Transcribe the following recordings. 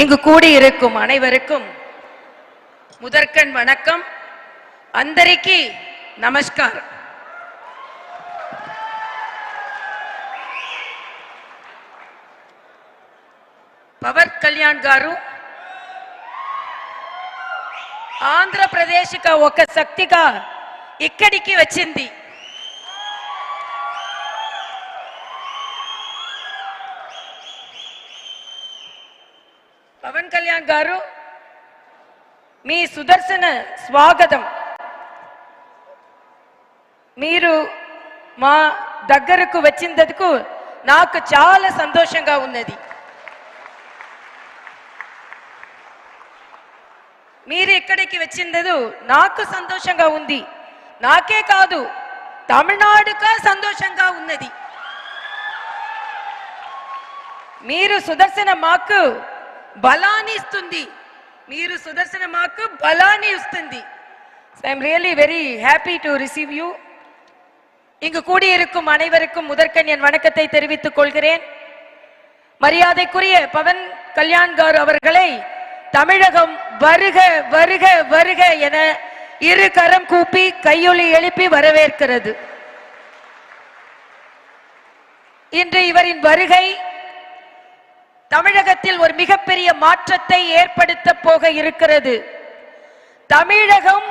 இங்கு கூடியிருக்கும் அனைவருக்கும் முதற்கண் வணக்கம். అందరికీ నమస్కారం. పవన్ కళ్యాణ్ గారు ఆంధ్రప్రదేశ్కి ఒక శక్తిగా ఇక్కడికి వచ్చింది. పవన్ కళ్యాణ్ గారు మీ సుదర్శన స్వాగతం. మీరు మా దగ్గరకు వచ్చినందుకు నాకు చాలా సంతోషంగా ఉన్నది. మీరు ఇక్కడికి వచ్చినందుకు నాకు సంతోషంగా ఉంది. నాకే కాదు, తమిళనాడుకు సంతోషంగా ఉన్నది. మీరు సుదర్శన మాకు బలాన్ని ఇస్తుంది. మీరు సుదర్శన మాకు బలాన్ని ఇస్తుంది. So I am really very happy to receive you. இங்கு கூடியிருக்கும் அனைவருக்கும் முதற்கண் என் வணக்கத்தை தெரிவித்துக் கொள்கிறேன். மரியாதைக்குரிய பவன் கல்யாண் கார் அவர்களை தமிழகம் வருக வருக வருக என இரு கரம் கூப்பி கையொலி எழுப்பி வரவேற்கிறது. இன்று இவரின் வருகை தமிழகத்தில் ஒரு மிகப்பெரிய மாற்றத்தை ஏற்படுத்த போக இருக்கிறது. தமிழகம்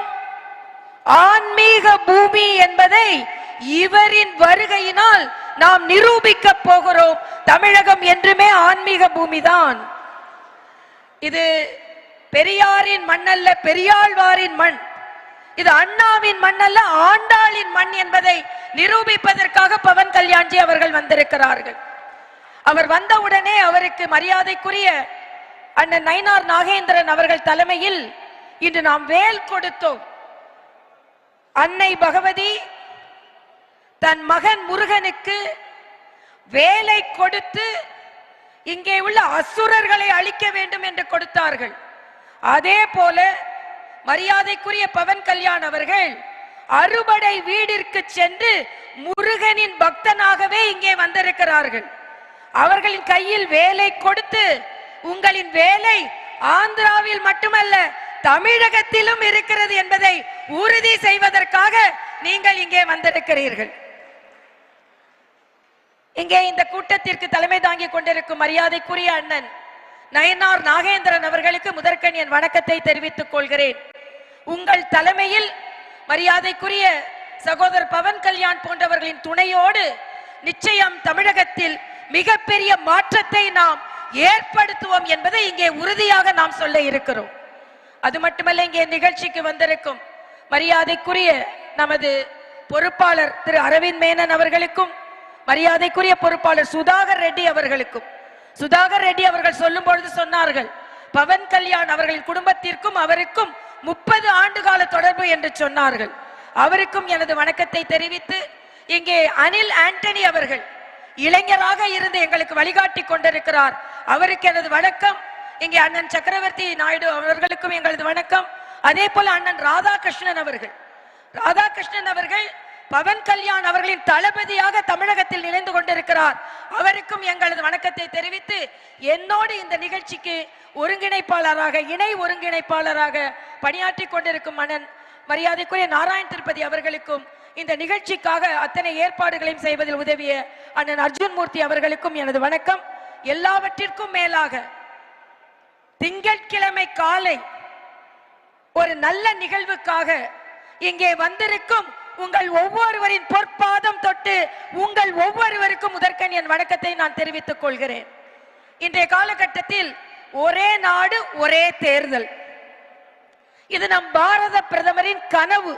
ஆன்மீக பூமி என்பதை இவரின் வருகையினால் நாம் நிரூபிக்க போகிறோம். தமிழகம் என்றுமே ஆன்மீக பூமிதான். இது பெரியாரின் மண் அல்ல, பெரியாழ்வாரின் மண். இது அண்ணாவின் மண் அல்ல, ஆண்டாளின் மண் என்பதை நிரூபிப்பதற்காக பவன் கல்யாண்ஜி அவர்கள் வந்திருக்கிறார்கள். அவர் வந்தவுடனே அவருக்கு மரியாதைக்குரிய அண்ணன் நயினார் நாகேந்திரன் அவர்கள் தலைமையில் இன்று நாம் வேல் கொடுத்தோம். அன்னை பகவதி தன் மகன் முருகனுக்கு வேலை கொடுத்து இங்கே உள்ள அசுரர்களை அழிக்க வேண்டும் என்று கொடுத்தார்கள். அதே போல மரியாதைக்குரிய பவன் கல்யாண் அவர்கள் அறுபடை வீடிற்கு சென்று முருகனின் பக்தனாகவே இங்கே வந்திருக்கிறார்கள். அவர்களின் கையில் வேலை கொடுத்து உங்களின் வேலை ஆந்திராவில் மட்டுமல்ல தமிழகத்திலும் இருக்கிறது என்பதை உறுதி செய்வதற்காக நீங்கள் இங்கே வந்திருக்கிறீர்கள். இங்கே இந்த கூட்டத்திற்கு தலைமை தாங்கிக் கொண்டிருக்கும் மரியாதைக்குரிய அண்ணன் நயினார் நாகேந்திரன் அவர்களுக்கு முதற்கண் என் வணக்கத்தை தெரிவித்துக் கொள்கிறேன். உங்கள் தலைமையில் மரியாதைக்குரிய சகோதரர் பவன் கல்யாண் போன்றவர்களின் துணையோடு நிச்சயம் தமிழகத்தில் மிகப்பெரிய மாற்றத்தை நாம் ஏற்படுத்துவோம் என்பதை இங்கே உறுதியாக நாம் சொல்ல இருக்கிறோம். அது மட்டுமல்ல, இங்கே நிகழ்ச்சிக்கு வந்திருக்கும் மரியாதைக்குரிய நமது பொறுப்பாளர் திரு அரவிந்த் மேனன் அவர்களுக்கும் மரியாதைக்குரிய பொறுப்பாளர் சுதாகர் ரெட்டி அவர்களுக்கும், சுதாகர் ரெட்டி அவர்கள் சொல்லும் பொழுது சொன்னார்கள், பவன் கல்யாண் அவர்களின் குடும்பத்திற்கும் அவருக்கும் 30 ஆண்டுகால தொடர்பு என்று சொன்னார்கள். அவருக்கும் எனது வணக்கத்தை தெரிவித்து, இங்கே அனில் ஆண்டனி அவர்கள் இளைஞராக இருந்து எங்களுக்கு வழிகாட்டி கொண்டிருக்கிறார். அவருக்கு எனது வணக்கம். இங்கே அண்ணன் சக்கரவர்த்தி நாயுடு அவர்களுக்கும் எங்களது வணக்கம். அதே போல அண்ணன் ராதாகிருஷ்ணன் அவர்கள் பவன் கல்யாண் அவர்களின் தளபதியாக தமிழகத்தில் நினைந்து கொண்டிருக்கிறார். அவருக்கும் எங்களது வணக்கத்தை தெரிவித்து, என்னோடு இந்த நிகழ்ச்சிக்கு ஒருங்கிணைப்பாளராக இணை ஒருங்கிணைப்பாளராக பணியாற்றி கொண்டிருக்கும் அண்ணன் மரியாதைக்குரிய நாராயண் திருப்பதி அவர்களுக்கும், இந்த நிகழ்ச்சிக்காக அத்தனை ஏற்பாடுகளையும் செய்வதில் உதவிய அண்ணன் அர்ஜுன் மூர்த்தி அவர்களுக்கும் எனது வணக்கம். எல்லாவற்றிற்கும் மேலாக திங்கட்கிழமை காலை ஒரு நல்ல நிகழ்வுக்காக இங்கே வந்திருக்கும் உங்கள் ஒவ்வொருவரின் பொற்பாதம் தொட்டு உங்கள் ஒவ்வொருவருக்கும் முதற்கண் என் வணக்கத்தை நான் தெரிவித்துக் கொள்கிறேன். இன்றைய காலகட்டத்தில் ஒரே நாடு ஒரே தேர்தல், இது நம் பாரத பிரதமரின் கனவு.